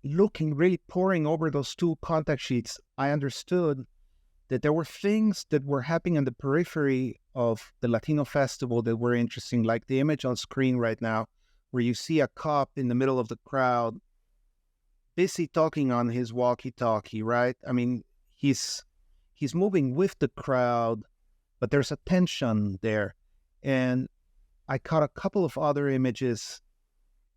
looking, really poring over those two contact sheets, I understood that there were things that were happening on the periphery of the Latino festival that were interesting, like the image on screen right now, where you see a cop in the middle of the crowd, busy talking on his walkie-talkie, right? I mean, he's moving with the crowd, but there's a tension there. And I caught a couple of other images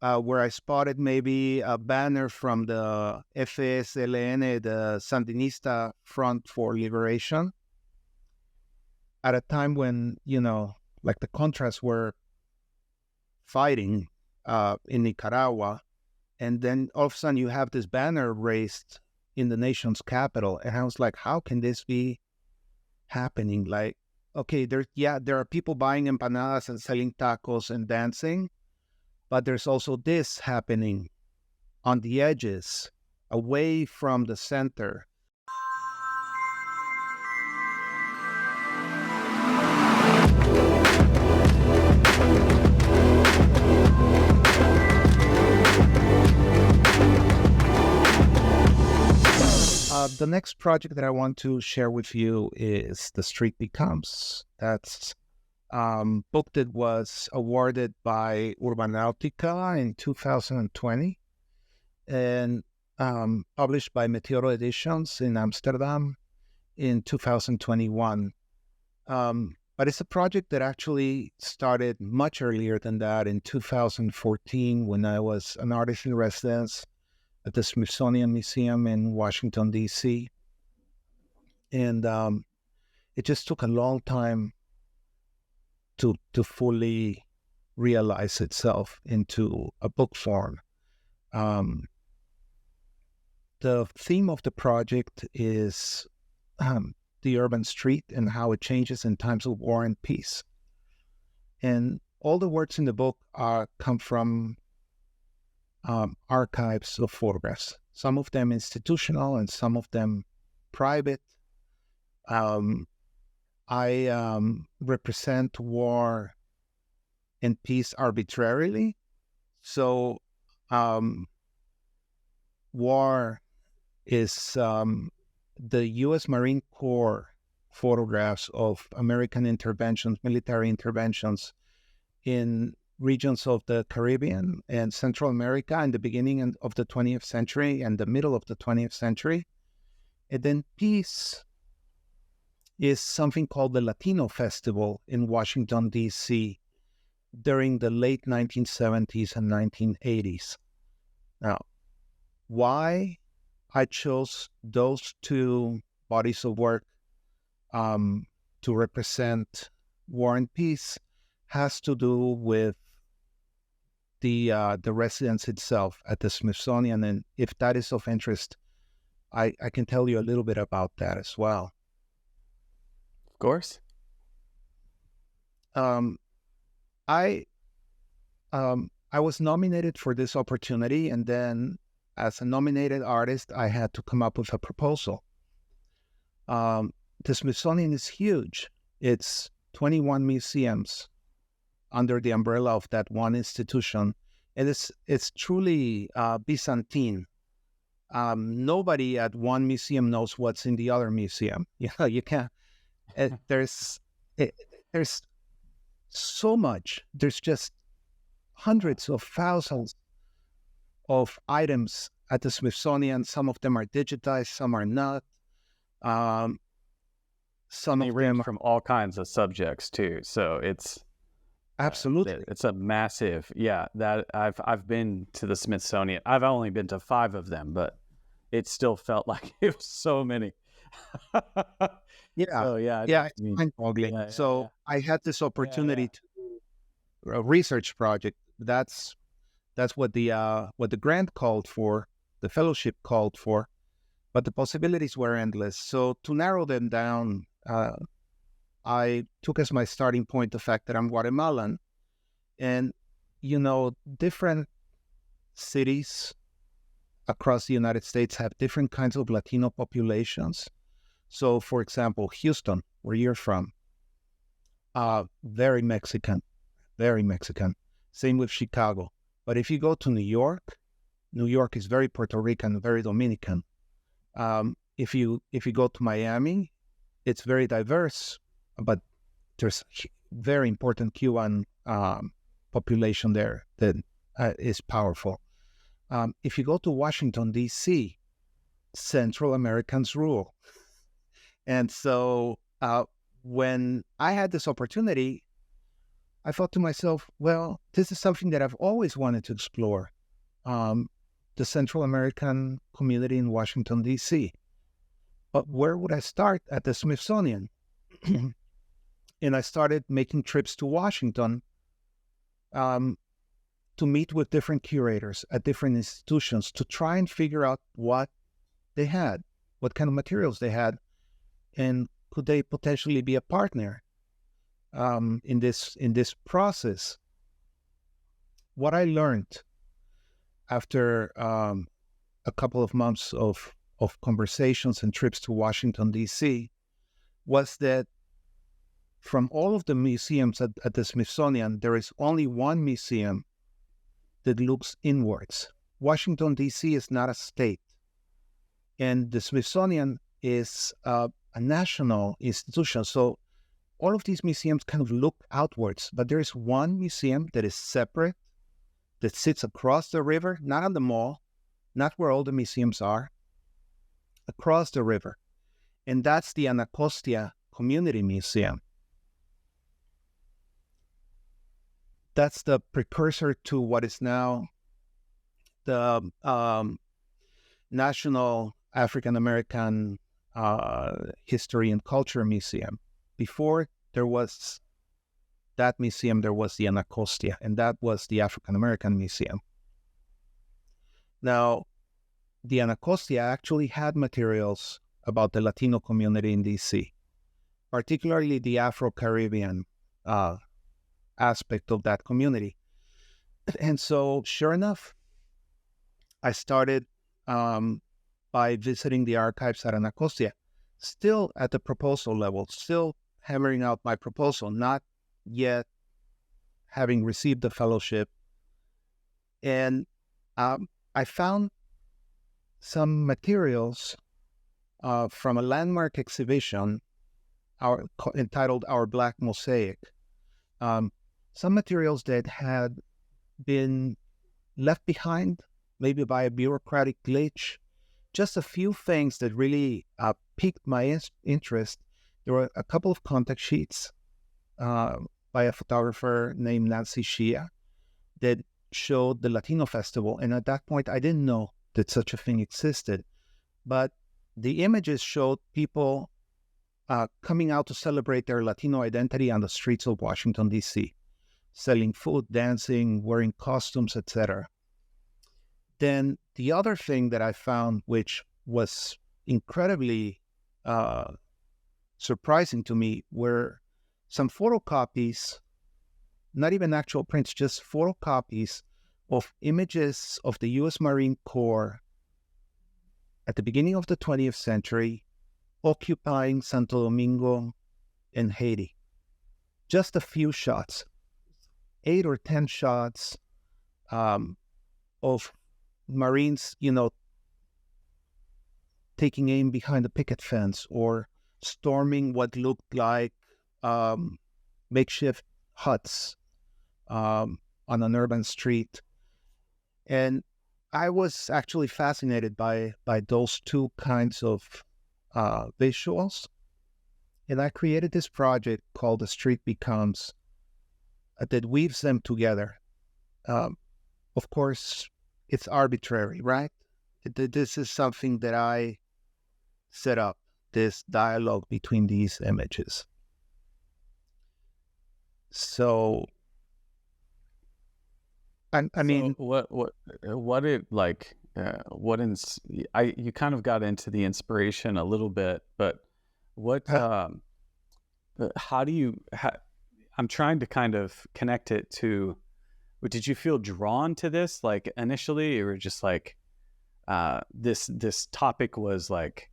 where I spotted maybe a banner from the FSLN, the Sandinista Front for Liberation, at a time when, like the Contras were fighting in Nicaragua. And then all of a sudden you have this banner raised in the nation's capital. And I was like, how can this be happening? Like, okay, there are people buying empanadas and selling tacos and dancing, but there's also this happening on the edges, away from the center. The next project that I want to share with you is The Street Becomes. That's book that was awarded by Urbanaut in 2020 and published by Meteoro Editions in Amsterdam in 2021. But it's a project that actually started much earlier than that, in 2014, when I was an artist in residence at the Smithsonian Museum in Washington, D.C. And it just took a long time to fully realize itself into a book form. The theme of the project is the urban street and how it changes in times of war and peace. And all the words in the book come from archives of photographs, some of them institutional and some of them private. I represent war and peace arbitrarily. So war is the U.S. Marine Corps photographs of American interventions, military interventions in regions of the Caribbean and Central America in the beginning of the 20th century and the middle of the 20th century. And then peace is something called the Latino Festival in Washington, D.C. during the late 1970s and 1980s. Now, why I chose those two bodies of work to represent war and peace has to do with the residence itself at the Smithsonian. And if that is of interest, I can tell you a little bit about that as well. Of course. I was nominated for this opportunity, and then as a nominated artist, I had to come up with a proposal. The Smithsonian is huge. It's 21 museums under the umbrella of that one institution. And it's truly Byzantine. Nobody at one museum knows what's in the other museum. You can't. There's so much. There's just hundreds of thousands of items at the Smithsonian. Some of them are digitized, some are not. Some they of range them from all kinds of subjects too. So it's absolutely it's a massive. Yeah, that I've been to the Smithsonian. I've only been to 5 of them, but it still felt like it was so many. Yeah. So, yeah. It's mind-boggling. I had this opportunity to do a research project. That's what the grant called for, the fellowship called for, but the possibilities were endless. So to narrow them down, I took as my starting point the fact that I'm Guatemalan, and different cities across the United States have different kinds of Latino populations. So, for example, Houston, where you're from, very Mexican. Same with Chicago. But if you go to New York, New York is very Puerto Rican, very Dominican. If you go to Miami, it's very diverse, but there's very important Cuban population there that is powerful. If you go to Washington, D.C., Central Americans rule. And so when I had this opportunity, I thought to myself, well, this is something that I've always wanted to explore, the Central American community in Washington, D.C. But where would I start? At the Smithsonian. And I started making trips to Washington to meet with different curators at different institutions to try and figure out what they had, what kind of materials they had, and could they potentially be a partner in this process. What I learned after a couple of months of conversations and trips to Washington, D.C., was that from all of the museums at the Smithsonian, there is only one museum that looks inwards. Washington, D.C. is not a state. And the Smithsonian is a national institution. So all of these museums kind of look outwards, but there is one museum that is separate, that sits across the river, not on the mall, not where all the museums are, across the river. And that's the Anacostia Community Museum. That's the precursor to what is now the National African American History and Culture Museum. Before there was that museum, there was the Anacostia, and that was the African American Museum. Now, the Anacostia actually had materials about the Latino community in D.C., particularly the Afro-Caribbean aspect of that community. And so, sure enough, I started by visiting the archives at Anacostia, still at the proposal level, still hammering out my proposal, not yet having received the fellowship. And I found some materials from a landmark exhibition entitled Our Black Mosaic. Some materials that had been left behind, maybe by a bureaucratic glitch. Just a few things that really piqued my interest. There were a couple of contact sheets by a photographer named Nancy Shia that showed the Latino Festival. And at that point, I didn't know that such a thing existed. But the images showed people coming out to celebrate their Latino identity on the streets of Washington, D.C., selling food, dancing, wearing costumes, etc. Then the other thing that I found, which was incredibly surprising to me, were some photocopies, not even actual prints, just photocopies of images of the U.S. Marine Corps at the beginning of the 20th century occupying Santo Domingo and Haiti. Just a few shots, 8 or 10 shots of Marines, taking aim behind a picket fence or storming what looked like makeshift huts on an urban street. And I was actually fascinated by those two kinds of visuals. And I created this project called The Street Becomes that weaves them together. Of course, it's arbitrary, right? This is something that I set up, this dialogue between these images. So, I mean, what it like? You kind of got into the inspiration a little bit, but what? How do you? I'm trying to kind of connect it to. Did you feel drawn to this like initially, or just like this topic was like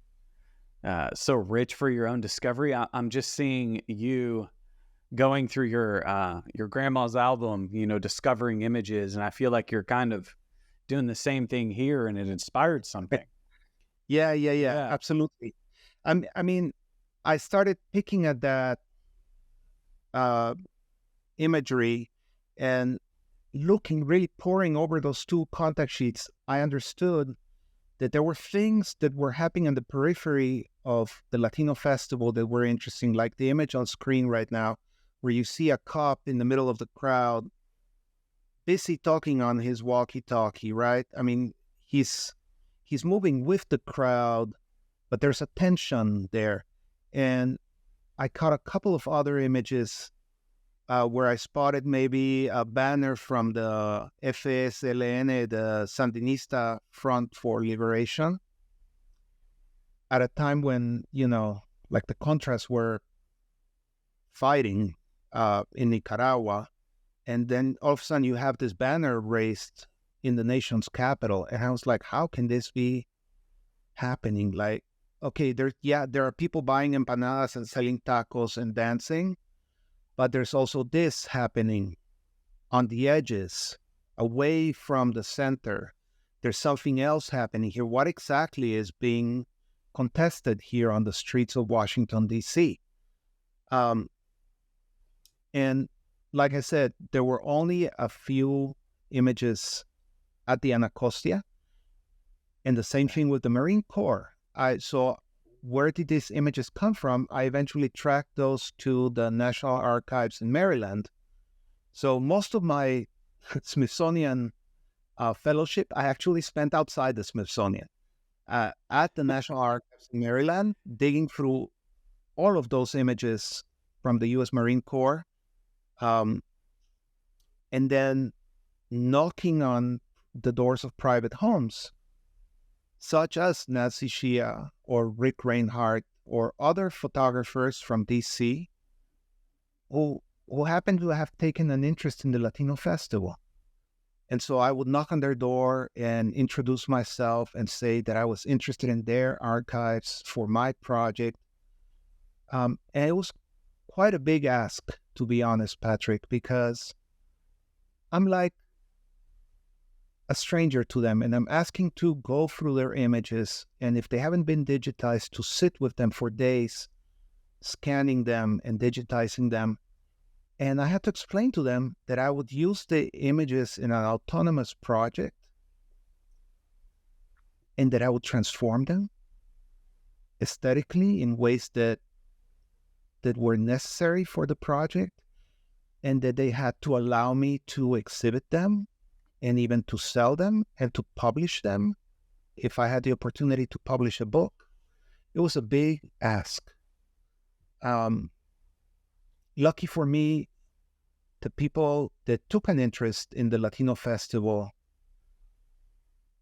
so rich for your own discovery? I'm just seeing you going through your grandma's album, discovering images, and I feel like you're kind of doing the same thing here and it inspired something. Yeah, Yeah. absolutely. I mean, I started picking at that imagery and looking, really poring over those two contact sheets. I understood that there were things that were happening on the periphery of the Latino festival that were interesting, like the image on screen right now, where you see a cop in the middle of the crowd, busy talking on his walkie-talkie, right? I mean, he's moving with the crowd, but there's a tension there. And I caught a couple of other images where I spotted maybe a banner from the FSLN, the Sandinista Front for Liberation, at a time when, like the Contras were fighting in Nicaragua. And then all of a sudden you have this banner raised in the nation's capital. And I was like, how can this be happening? Like, okay, there are people buying empanadas and selling tacos and dancing, but there's also this happening on the edges, away from the center. There's something else happening here. What exactly is being contested here on the streets of Washington, D.C.? And like I said, there were only a few images at the Anacostia, and the same thing with the Marine Corps. So where did these images come from? I eventually tracked those to the National Archives in Maryland. So most of my Smithsonian fellowship, I actually spent outside the Smithsonian at the National Archives in Maryland, digging through all of those images from the U.S. Marine Corps, and then knocking on the doors of private homes, such as Nancy Shea or Rick Reinhardt or other photographers from D.C. who happened to have taken an interest in the Latino Festival. And so I would knock on their door and introduce myself and say that I was interested in their archives for my project. And it was quite a big ask, to be honest, Patrick, because I'm like a stranger to them, and I'm asking to go through their images, and if they haven't been digitized, to sit with them for days, scanning them and digitizing them. And I had to explain to them that I would use the images in an autonomous project and that I would transform them aesthetically in ways that were necessary for the project, and that they had to allow me to exhibit them and even to sell them and to publish them if I had the opportunity to publish a book. It was a big ask. Lucky for me, the people that took an interest in the Latino Festival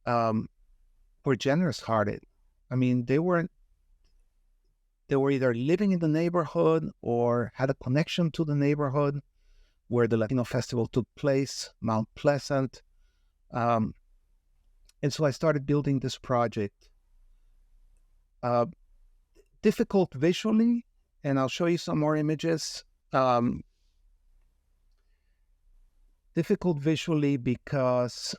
were generous-hearted. I mean, they were either living in the neighborhood or had a connection to the neighborhood where the Latino Festival took place, Mount Pleasant. And so I started building this project. Difficult visually, and I'll show you some more images. Difficult visually because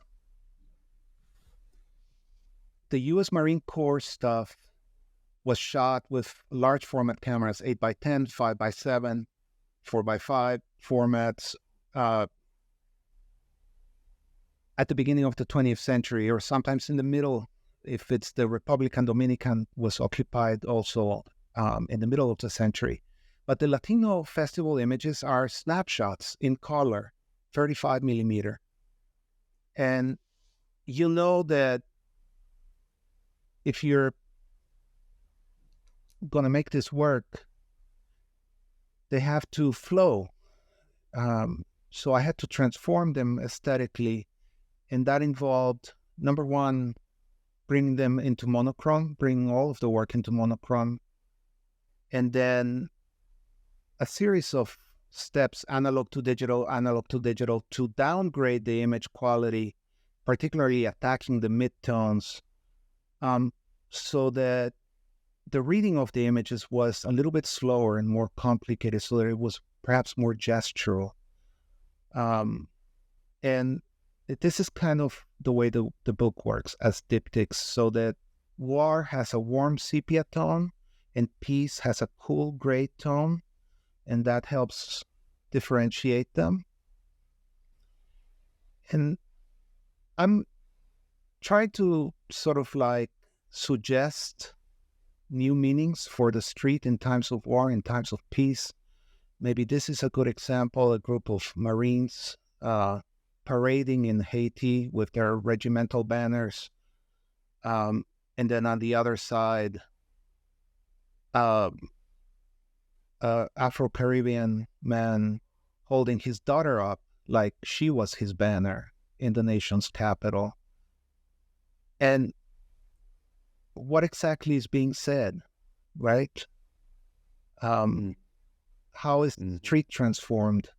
the U.S. Marine Corps stuff was shot with large format cameras, 8x10, 5x7, 4x5 formats at the beginning of the 20th century, or sometimes in the middle, if it's the Republican Dominican was occupied also in the middle of the century. But the Latino Festival images are snapshots in color, 35 millimeter. And you know that if you're going to make this work, they have to flow. So I had to transform them aesthetically, and that involved, number one, bringing them into monochrome, bringing all of the work into monochrome, and then a series of steps, analog to digital, to downgrade the image quality, particularly attacking the midtones, so that the reading of the images was a little bit slower and more complicated, so that it was perhaps more gestural. And this is kind of the way the book works as diptychs, so that war has a warm sepia tone and peace has a cool gray tone, and that helps differentiate them. And I'm trying to sort of like suggest new meanings for the street in times of war, in times of peace. Maybe this is a good example, a group of Marines parading in Haiti with their regimental banners. And then on the other side, Afro-Caribbean man holding his daughter up like she was his banner in the nation's capital. And what exactly is being said, right? How is the street transformed?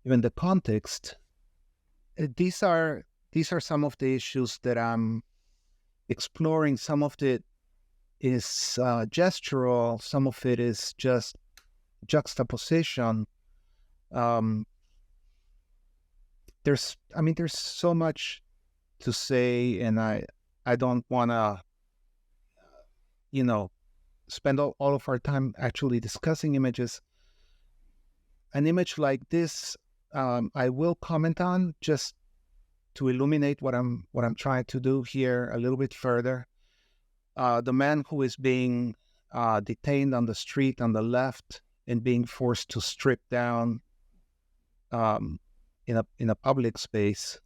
Even the context. These are some of the issues that I'm exploring. Some of it is gestural. Some of it is just juxtaposition. There's so much to say, and I don't want to, spend all of our time actually discussing images. An image like this, I will comment on just to illuminate what I'm trying to do here a little bit further. The man who is being detained on the street on the left and being forced to strip down in a public space.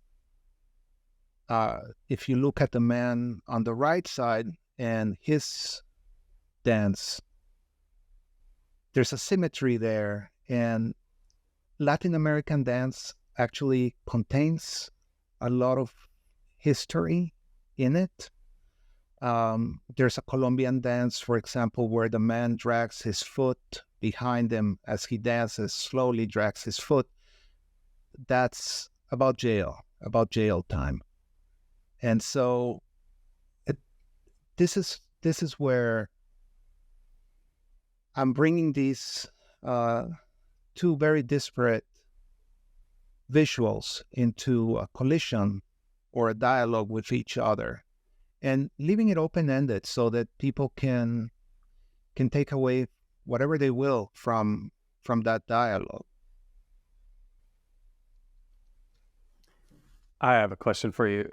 If you look at the man on the right side and his dance, there's a symmetry there, and Latin American dance actually contains a lot of history in it. There's a Colombian dance, for example, where the man drags his foot behind him as he dances, slowly drags his foot. That's about jail time. And so this is where I'm bringing these two very disparate visuals into a collision or a dialogue with each other, and leaving it open-ended so that people can take away whatever they will from that dialogue. I have a question for you.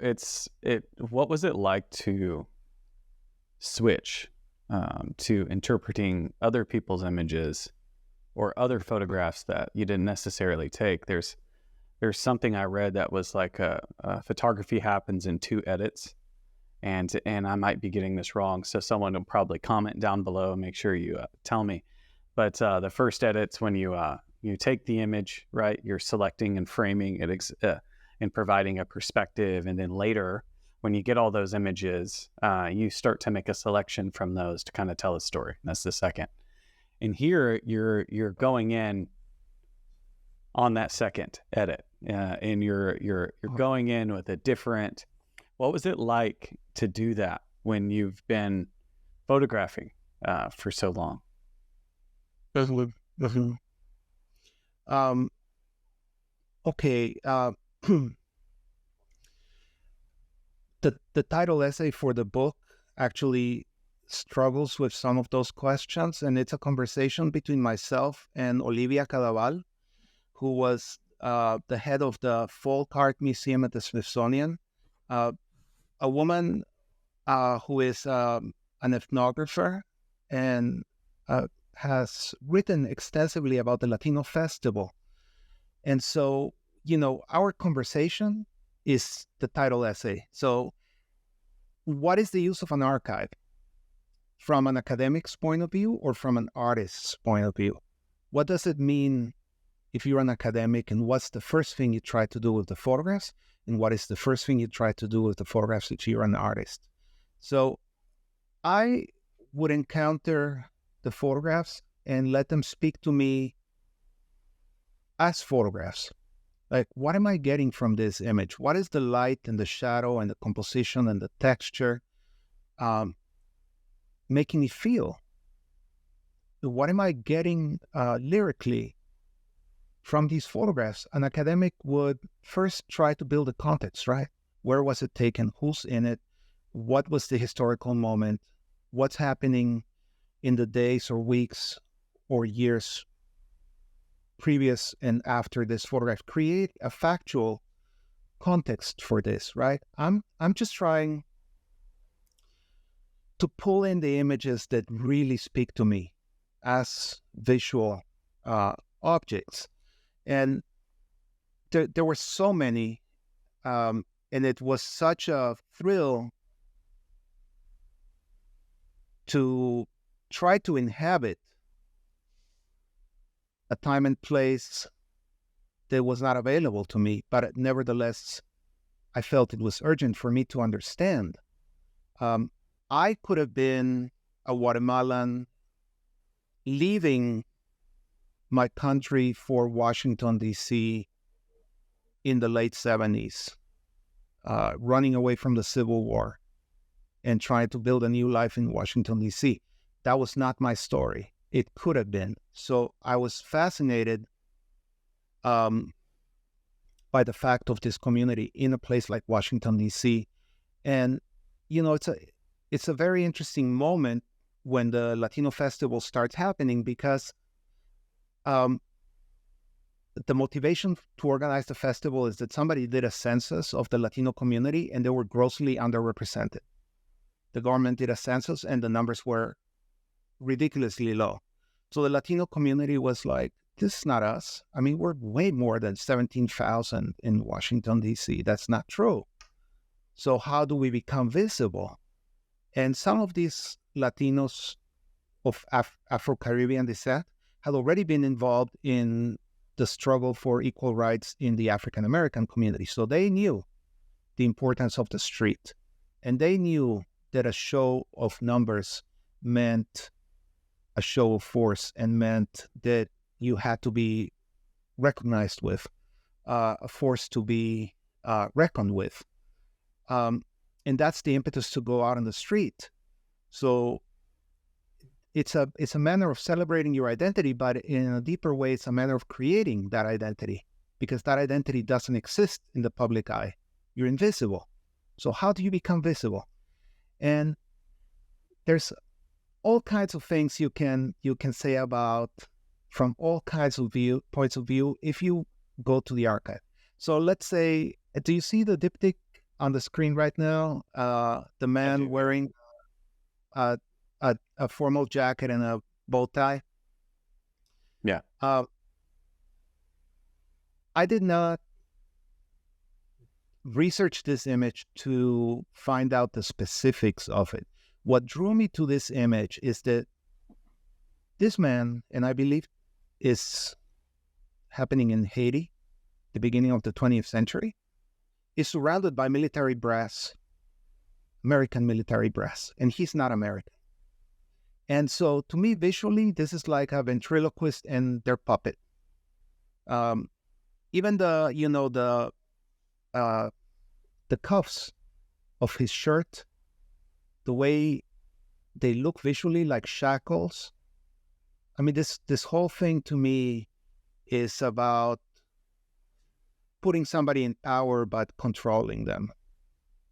What was it like to switch to interpreting other people's images or other photographs that you didn't necessarily take? There's something I read that was like photography happens in 2 edits, and I might be getting this wrong, so someone will probably comment down below and make sure you tell me. But the first edit's when you take the image, right? You're selecting and framing it and providing a perspective, and then later, when you get all those images, you start to make a selection from those to kind of tell a story. That's the second. And here you're going in on that second edit, and you're going in with a different. What was it like to do that when you've been photographing for so long? Okay. The title essay for the book actually struggles with some of those questions, and it's a conversation between myself and Olivia Cadaval, who was the head of the Folk Art Museum at the Smithsonian, a woman who is an ethnographer and has written extensively about the Latino Festival. And so, our conversation is the title essay. So what is the use of an archive from an academic's point of view or from an artist's point of view? What does it mean if you're an academic, and what's the first thing you try to do with the photographs, and what is the first thing you try to do with the photographs if you're an artist? So I would encounter the photographs and let them speak to me as photographs. Like, what am I getting from this image? What is the light and the shadow and the composition and the texture making me feel? What am I getting lyrically from these photographs, an academic would first try to build a context, right? Where was it taken? Who's in it? What was the historical moment? What's happening in the days or weeks or years previous and after this photograph? Create a factual context for this, right? I'm just trying to pull in the images that really speak to me as visual objects. And there were so many, and it was such a thrill to try to inhabit a time and place that was not available to me, but nevertheless, I felt it was urgent for me to understand. I could have been a Guatemalan leaving my country for Washington, D.C. in the late 70s, running away from the Civil War and trying to build a new life in Washington, D.C. That was not my story. It could have been. So I was fascinated by the fact of this community in a place like Washington, D.C. And, it's a very interesting moment when the Latino Festival starts happening, because the motivation to organize the festival is that somebody did a census of the Latino community and they were grossly underrepresented. The government did a census and the numbers were ridiculously low. So the Latino community was like, this is not us. I mean, we're way more than 17,000 in Washington, D.C. That's not true. So how do we become visible? And some of these Latinos of Afro-Caribbean descent had already been involved in the struggle for equal rights in the African-American community. So they knew the importance of the street. And they knew that a show of numbers meant a show of force and meant that you had to be recognized with, a force to be reckoned with. And that's the impetus to go out on the street. So it's a manner of celebrating your identity, but in a deeper way, it's a manner of creating that identity, because that identity doesn't exist in the public eye. You're invisible. So how do you become visible? And there's all kinds of things you can say about from all kinds of points of view if you go to the archive. So let's say, do you see the diptych on the screen right now? The man wearing a formal jacket and a bow tie. Yeah. I did not research this image to find out the specifics of it. What drew me to this image is that this man, and I believe is happening in Haiti, the beginning of the 20th century, is surrounded by military brass, American military brass, and he's not American. And so to me, visually, this is like a ventriloquist and their puppet. Even the cuffs of his shirt, the way they look visually like shackles. I mean, this whole thing to me is about putting somebody in power but controlling them.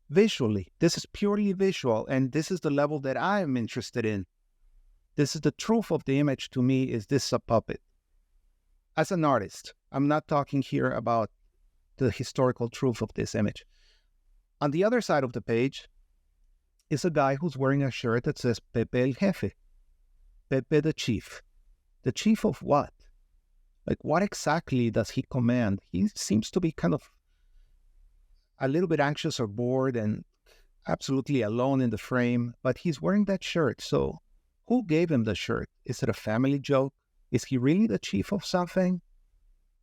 Visually, this is purely visual, and this is the level that I am interested in. This is the truth of the image to me, is this a puppet? As an artist, I'm not talking here about the historical truth of this image. On the other side of the page is a guy who's wearing a shirt that says Pepe el Jefe, Pepe the Chief. The chief of what? Like, what exactly does he command? He seems to be kind of a little bit anxious or bored and absolutely alone in the frame, but he's wearing that shirt. So who gave him the shirt? Is it a family joke? Is he really the chief of something?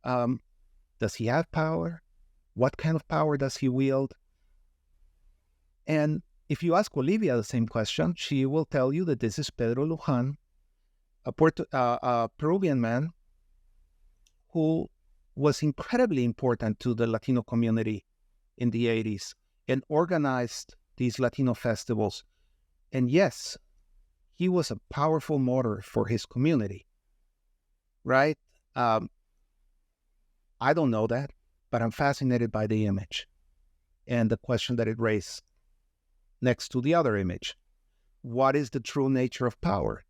Does he have power? What kind of power does he wield? And if you ask Olivia the same question, she will tell you that this is Pedro Luján, a Peruvian man who was incredibly important to the Latino community in the 80s and organized these Latino festivals. And yes, he was a powerful motor for his community, right? I don't know that, but I'm fascinated by the image and the question that it raised next to the other image. What is the true nature of power,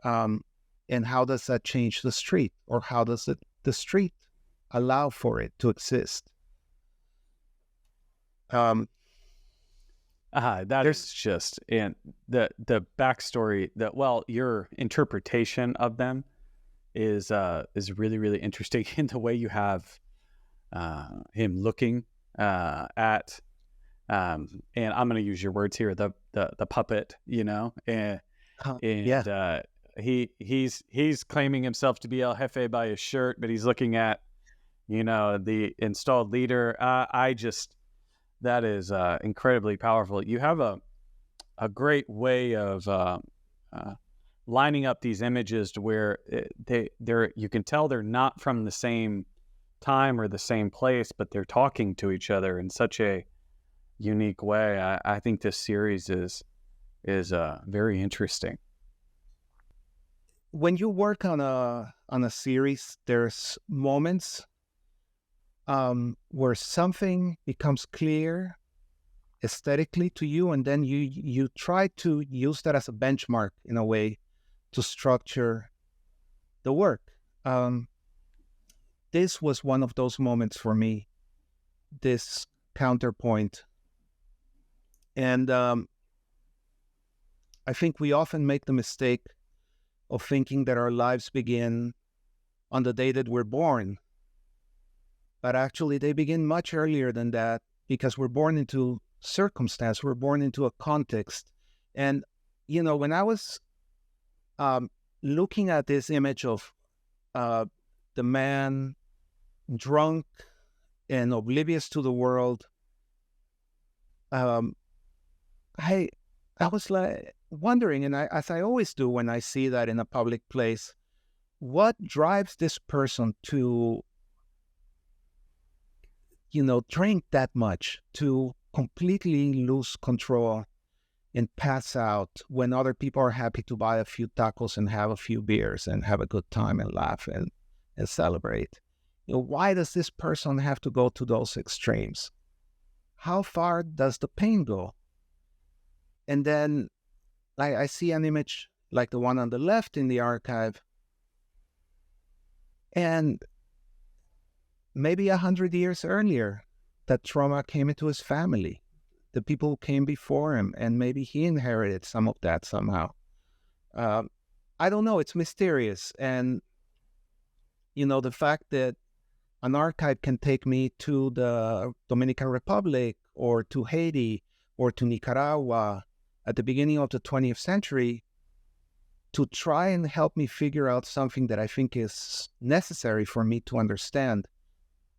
and how does that change the street, or how does the street allow for it to exist? That is just, and the backstory your interpretation of them is really, really interesting in the way you have him looking at and I'm going to use your words here, the puppet, and Yeah. He's claiming himself to be El Jefe by his shirt, but he's looking at the installed leader. That is incredibly powerful. You have a great way of lining up these images to where they're you can tell they're not from the same time or the same place, but they're talking to each other in such a unique way. I think this series is very interesting. When you work on a series, there's moments where something becomes clear aesthetically to you, and then you try to use that as a benchmark in a way to structure the work. This was one of those moments for me, this counterpoint. And I think we often make the mistake of thinking that our lives begin on the day that we're born. But actually, they begin much earlier than that, because we're born into circumstance, we're born into a context. And, when I was looking at this image of the man drunk and oblivious to the world, I was like wondering, and as I always do when I see that in a public place, what drives this person to drink that much, to completely lose control and pass out when other people are happy to buy a few tacos and have a few beers and have a good time and laugh and celebrate? Why does this person have to go to those extremes? How far does the pain go? And then I see an image like the one on the left in the archive, and maybe 100 years earlier, that trauma came into his family, the people who came before him, and maybe he inherited some of that somehow. I don't know. It's mysterious. And, the fact that an archive can take me to the Dominican Republic or to Haiti or to Nicaragua at the beginning of the 20th century to try and help me figure out something that I think is necessary for me to understand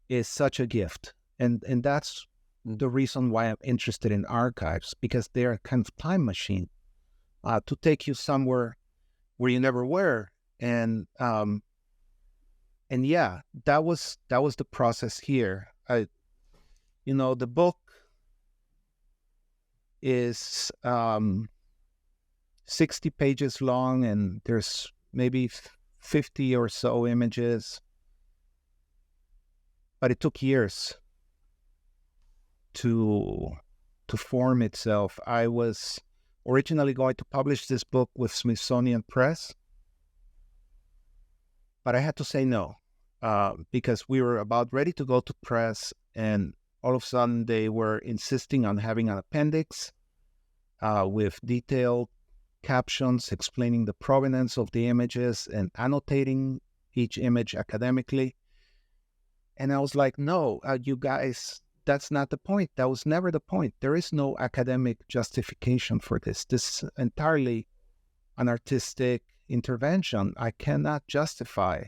is such a gift. And that's the reason why I'm interested in archives, because they're a kind of time machine to take you somewhere where you never were. And yeah, that was the process here. The book is 60 pages long, and there's maybe 50 or so images. But it took years to form itself. I was originally going to publish this book with Smithsonian Press, but I had to say no, because we were about ready to go to press, and all of a sudden they were insisting on having an appendix with detailed captions explaining the provenance of the images and annotating each image academically. And I was like, no, you guys, that's not the point. That was never the point. There is no academic justification for this. This is entirely an artistic intervention. I cannot justify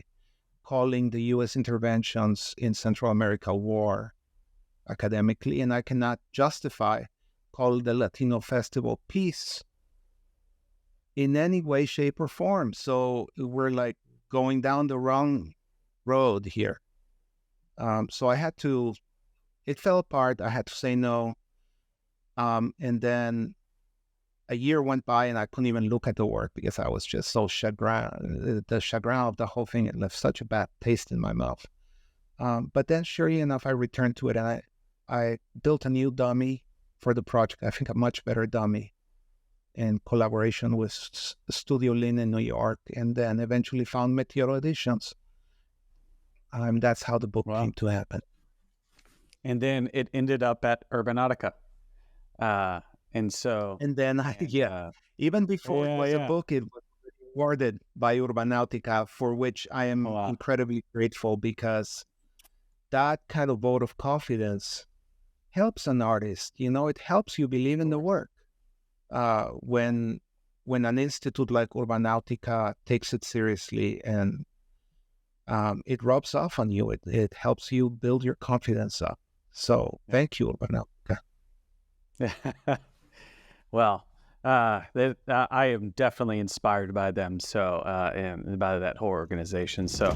calling the U.S. interventions in Central America war academically, and I cannot justify calling the Latino Festival peace in any way, shape, or form. So we're like going down the wrong road here. So it fell apart. I had to say no. And then a year went by and I couldn't even look at the work because I was just so chagrined. The chagrin of the whole thing, it left such a bad taste in my mouth. But then, sure enough, I returned to it, and I built a new dummy for the project. I think a much better dummy, in collaboration with Studio Lin in New York, and then eventually found Meteoro Editions. That's how the book came to happen. And then it ended up at Urbanatica. And then even before it was a book, it was awarded by Urbanautico, for which I am incredibly grateful, because that kind of vote of confidence helps an artist. It helps you believe in the work. When an institute like Urbanautico takes it seriously, and it rubs off on you, it helps you build your confidence up. So thank you, Urbanautico. Well, I am definitely inspired by them. So, and by that whole organization. So.